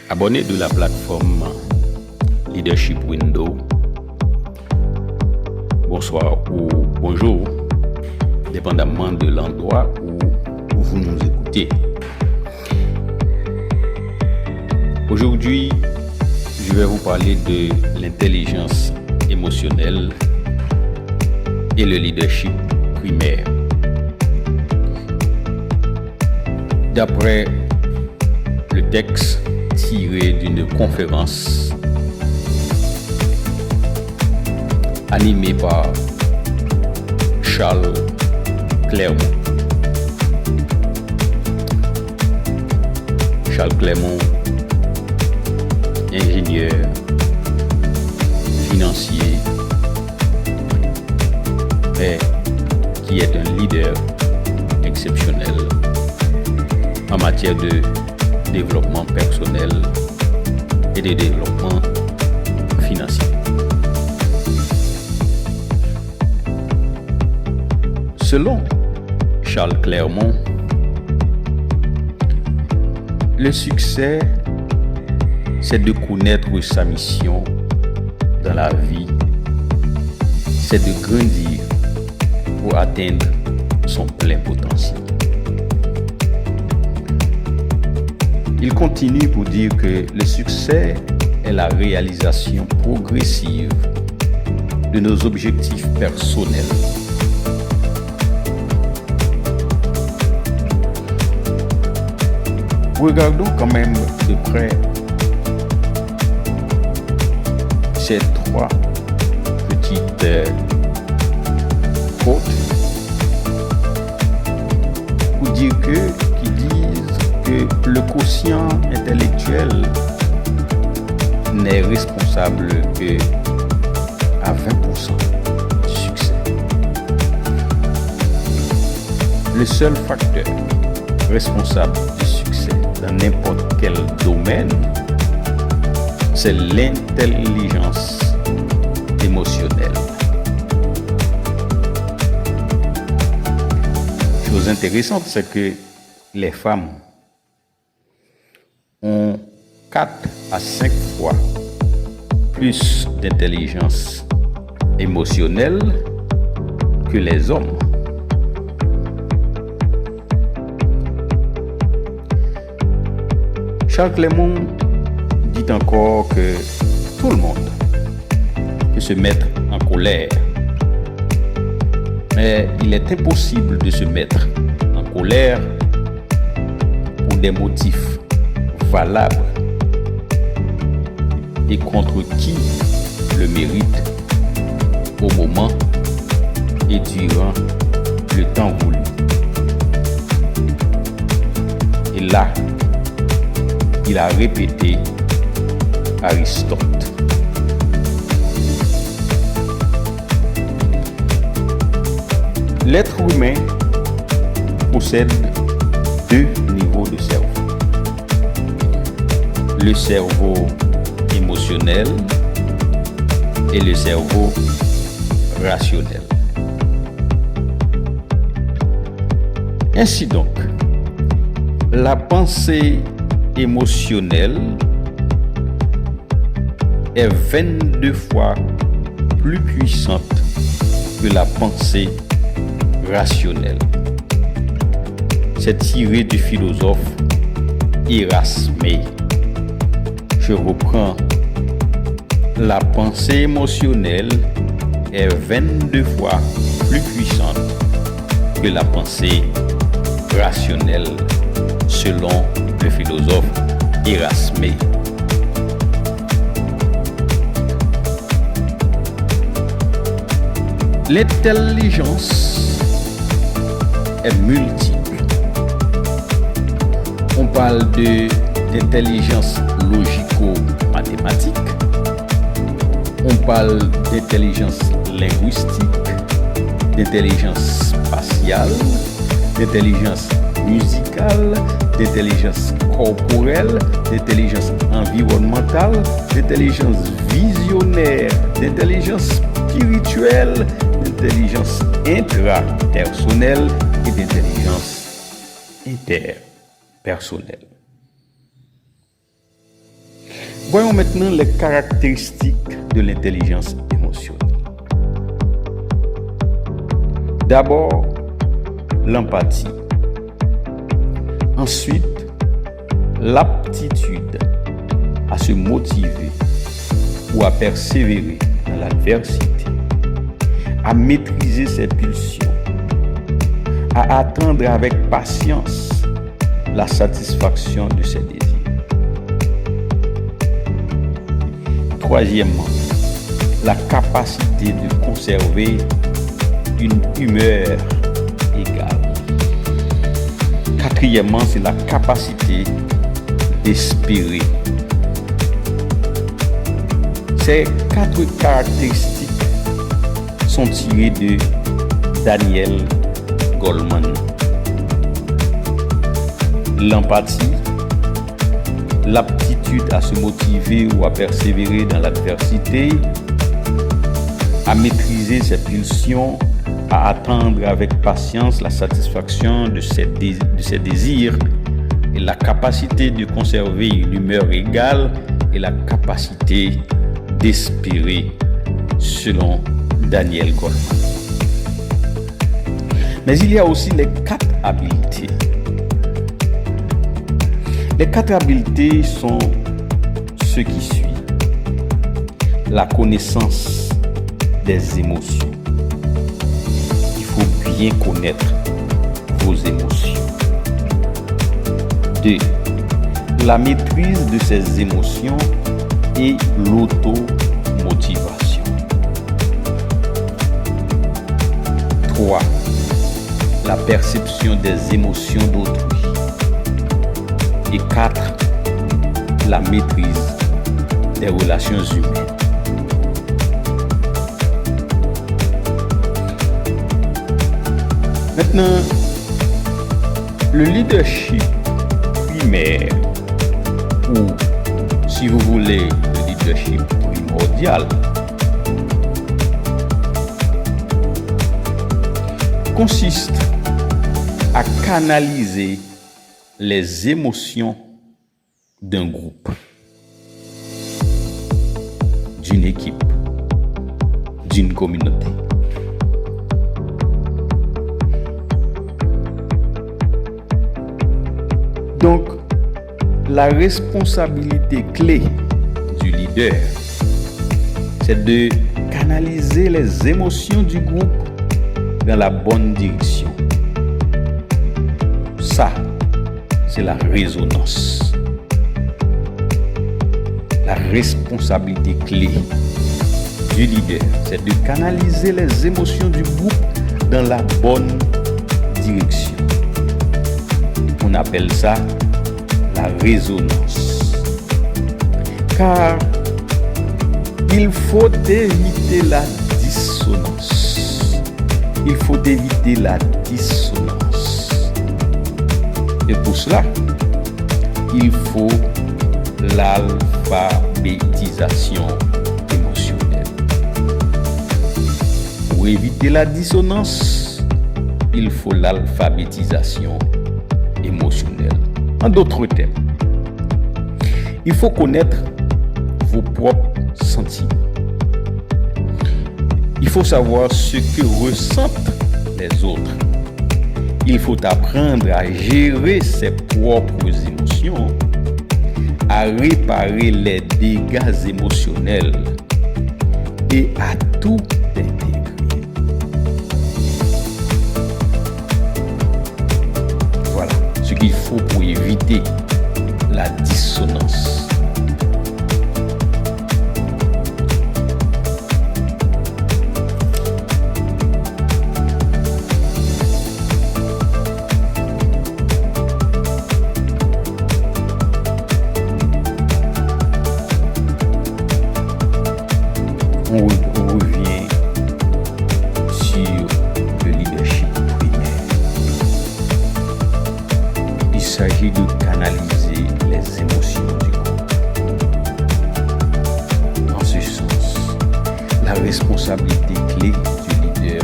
Abonné de la plateforme Leadership Window. Bonsoir ou bonjour, dépendamment de l'endroit où vous nous écoutez. Aujourd'hui, je vais vous parler de l'intelligence émotionnelle et le leadership primaire. D'après le texte tiré d'une conférence animée par Charles Clermont. Charles Clermont, ingénieur financier, mais qui est un leader exceptionnel en matière de développement personnel et de développement financier. Selon Charles Clermont, le succès, c'est de connaître sa mission dans la vie, c'est de grandir pour atteindre son plein potentiel. Il continue pour dire que le succès est la réalisation progressive de nos objectifs personnels. Regardons quand même de près ces trois petites quotes pour dire qui disent que le quotient intellectuel n'est responsable que à 20% du succès. Le seul facteur responsable du succès dans n'importe quel domaine, c'est l'intelligence émotionnelle. Chose intéressante, c'est que les femmes ont 4 à 5 fois plus d'intelligence émotionnelle que les hommes. Charles Clermont dit encore que tout le monde peut se mettre en colère, mais il est impossible de se mettre en colère pour des motifs valables et contre qui le mérite au moment et durant le temps voulu. Et là, il a répété Aristote. L'être humain possède 2 niveaux de cerveau. Le cerveau émotionnel et le cerveau rationnel. Ainsi donc, la pensée émotionnelle est 22 fois plus puissante que la pensée rationnelle. C'est tiré du philosophe Erasme. Je reprends. La pensée émotionnelle est 22 fois plus puissante que la pensée rationnelle, selon le philosophe Erasme. L'intelligence est multiple. On parle d'intelligence logico-mathématique, on parle d'intelligence linguistique, d'intelligence spatiale, d'intelligence musicale, d'intelligence corporelle, d'intelligence environnementale, d'intelligence visionnaire, d'intelligence spirituelle, d'intelligence intrapersonnelle et d'intelligence interpersonnelle. Voyons maintenant les caractéristiques de l'intelligence émotionnelle. D'abord, l'empathie. Ensuite, l'aptitude à se motiver ou à persévérer dans l'adversité, à maîtriser ses pulsions, à attendre avec patience la satisfaction de ses désirs. Troisièmement, la capacité de conserver une humeur égale. Quatrièmement, c'est la capacité d'espérer. Ces 4 caractéristiques sont tirées de Daniel Goleman. L'empathie, l'aptitude à se motiver ou à persévérer dans l'adversité, à maîtriser ses pulsions, à attendre avec patience la satisfaction de ses désirs, et la capacité de conserver une humeur égale et la capacité d'espérer, selon Daniel Goleman. Mais il y a aussi les 4 habiletés. Les 4 habiletés sont ce qui suit. La connaissance des émotions. Il faut bien connaître vos émotions. 2. La maîtrise de ces émotions et l'automotivation. 3. La perception des émotions d'autrui. Et 4. La maîtrise des relations humaines. Maintenant, le leadership primaire, ou si vous voulez, le leadership primordial, consiste à canaliser les émotions d'un groupe, d'une équipe, d'une communauté. Donc, la responsabilité clé du leader, c'est de canaliser les émotions du groupe dans la bonne direction. Ça, c'est la résonance. La responsabilité clé du leader, c'est de canaliser les émotions du groupe dans la bonne direction. On appelle ça la résonance. Car il faut éviter la dissonance. Il faut éviter la dissonance. Et pour cela, il faut l'alphabétisation émotionnelle. Pour éviter la dissonance, il faut l'alphabétisation émotionnelle. En d'autres termes, il faut connaître vos propres sentiments. Il faut savoir ce que ressentent les autres. Il faut apprendre à gérer ses propres émotions, à réparer les dégâts émotionnels et à tout intégrer. Voilà ce qu'il faut pour éviter la dissonance. On revient sur le leadership primaire. Il s'agit de canaliser les émotions du groupe. En ce sens, la responsabilité clé du leader,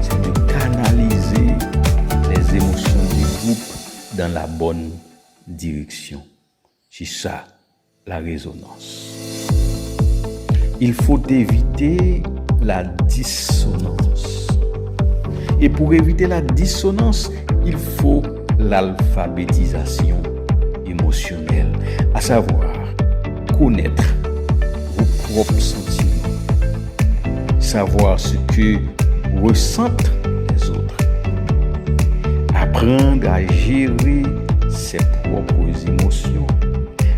c'est de canaliser les émotions du groupe dans la bonne direction. C'est ça, la résonance. il faut éviter la dissonance. Et pour éviter la dissonance, il faut l'alphabétisation émotionnelle, à savoir connaître vos propres sentiments, savoir ce que ressentent les autres, apprendre à gérer ses propres émotions,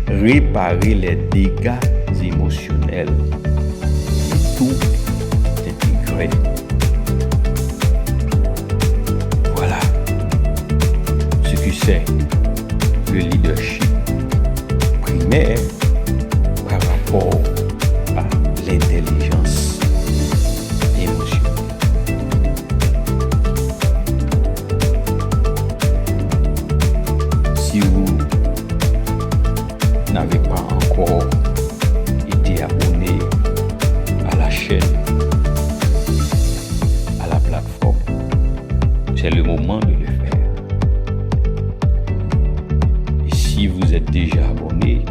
réparer les dégâts émotionnels, et tout intégrer. Voilà ce que c'est le leadership primaire par rapport à l'intelligence émotionnelle. Si vous n'avez pas encore été abonné à la chaîne, à la plateforme, c'est le moment de le faire. Et si vous êtes déjà abonné,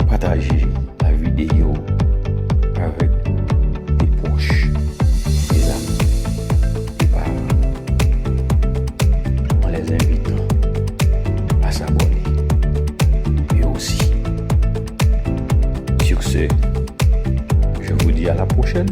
partagez la vidéo avec des proches, des amis, des parents, en les invitant à s'abonner. Et aussi, sur ce, je vous dis à la prochaine.